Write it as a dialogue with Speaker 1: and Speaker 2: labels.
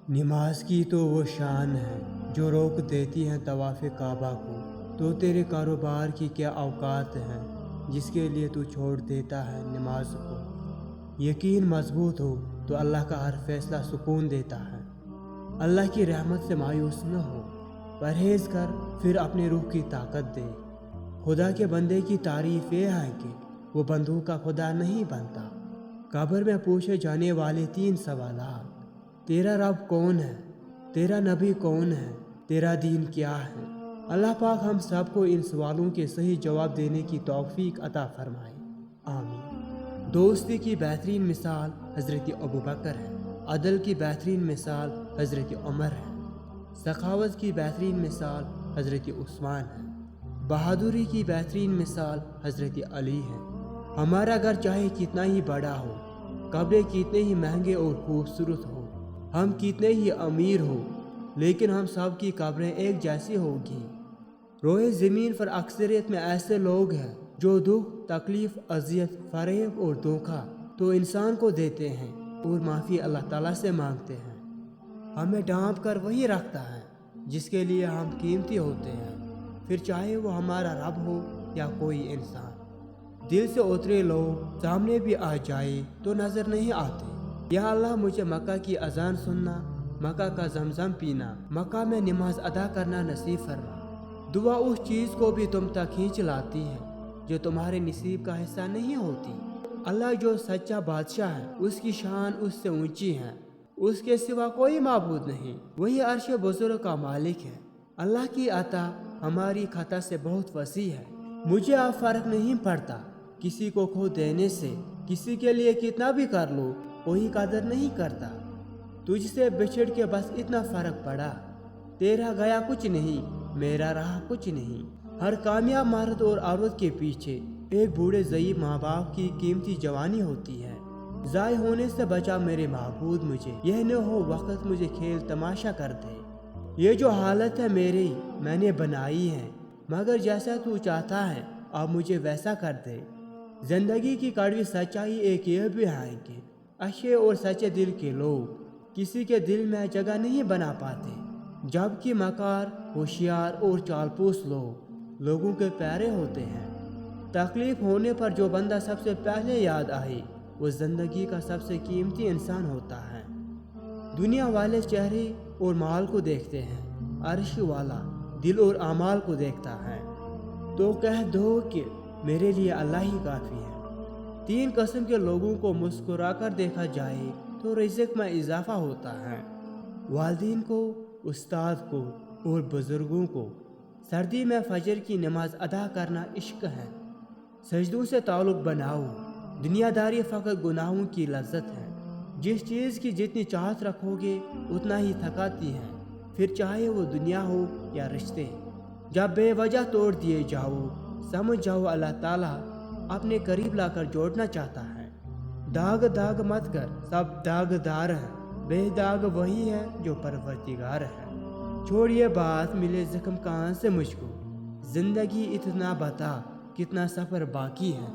Speaker 1: नमाज की तो वो शान है जो रोक देती है तवाफ़ काबा को। तो तेरे कारोबार की क्या औकात है जिसके लिए तू छोड़ देता है नमाज को। यकीन मजबूत हो तो अल्लाह का हर फैसला सुकून देता है। अल्लाह की रहमत से मायूस न हो, परहेज कर फिर अपने रूह की ताकत दे। खुदा के बंदे की तारीफ ये है कि वो बंदूक का खुदा नहीं बनता। कब्र में पूछे जाने वाले 3 सवालात: तेरा रब कौन है, तेरा नबी कौन है, तेरा दीन क्या है। अल्लाह पाक हम सबको इन सवालों के सही जवाब देने की तौफीक अता फरमाए, आमीन। दोस्ती की बेहतरीन मिसाल हज़रत अबू बकर है। अदल की बेहतरीन मिसाल हज़रत उमर है। सखावत की बेहतरीन मिसाल हज़रत उस्मान है। बहादुरी की बेहतरीन मिसाल हज़रत अली है। हमारा घर चाहे कितना ही बड़ा हो, कपड़े कितने ही महंगे और खूबसूरत हो, हम कितने ही अमीर हो, लेकिन हम सब की कब्रें एक जैसी होगी। रोए ज़मीन पर अक्सरियत में ऐसे लोग हैं जो दुख, तकलीफ़, अजियत, फरेब और धोखा तो इंसान को देते हैं और माफ़ी अल्लाह ताला से मांगते हैं। हमें ढांप कर वही रखता है जिसके लिए हम कीमती होते हैं, फिर चाहे वो हमारा रब हो या कोई इंसान। दिल से उतरे लोग सामने भी आ जाए तो नज़र नहीं आते। या अल्लाह मुझे मक्का की अजान सुनना, मक्का का जमजम पीना, मक्का में नमाज अदा करना नसीब फरमा। दुआ उस चीज़ को भी तुम तक खींच लाती है जो तुम्हारे नसीब का हिस्सा नहीं होती। अल्लाह जो सच्चा बादशाह है उसकी शान उससे ऊंची है, उसके सिवा कोई माबूद नहीं। वही अर्श बुजुर्ग का मालिक है। अल्लाह की अता हमारी खता से बहुत वसी है। मुझे अब फर्क नहीं पड़ता किसी को खो देने से, किसी के लिए कितना भी कर लो कोई कदर नहीं करता। तुझसे बिछड़ के बस इतना फर्क पड़ा, तेरा गया कुछ नहीं, मेरा रहा कुछ नहीं। हर कामयाब मर्द और औरत के पीछे एक बूढ़े ज़ईफ़ माँ बाप की कीमती जवानी होती है। ज़ाय होने से बचा मेरे महबूद मुझे, यह न हो वक्त मुझे खेल तमाशा कर दे। ये जो हालत है मेरी मैंने बनाई है, मगर जैसा तू चाहता है अब मुझे वैसा कर दे। जिंदगी की कड़वी सच्चाई एक ये भी है कि अच्छे और सच्चे दिल के लोग किसी के दिल में जगह नहीं बना पाते, जबकि मकार, होशियार और चालपूस लोग लोगों के प्यारे होते हैं। तकलीफ होने पर जो बंदा सबसे पहले याद आए वो जिंदगी का सबसे कीमती इंसान होता है। दुनिया वाले चेहरे और माल को देखते हैं, अर्श वाला दिल और अमाल को देखता है। तो कह दो कि मेरे लिए अल्लाह ही काफ़ी है। 3 किस्म के लोगों को मुस्कुरा कर देखा जाए तो रिज़्क़ में इजाफा होता है। वालिदैन को, उस्ताद को और बुज़ुर्गों को। सर्दी में फजर की नमाज अदा करना इश्क है। सजदों से ताल्लुक़ बनाओ। दुनियादारी फ़कत गुनाहों की लज्जत है। जिस चीज़ की जितनी चाहत रखोगे उतना ही थकाती है, फिर चाहे वो दुनिया हो या रिश्ते। जब बेवजह तोड़ दिए जाओ समझ जाओ अल्लाह ताला अपने करीब लाकर जोड़ना चाहता है। दाग दाग मत कर, सब दागदार है, बेदाग वही है जो परवरदिगार है। छोड़िए बात मिले ज़ख्म कहाँ से मुझको, ज़िंदगी इतना बता कितना सफ़र बाकी है।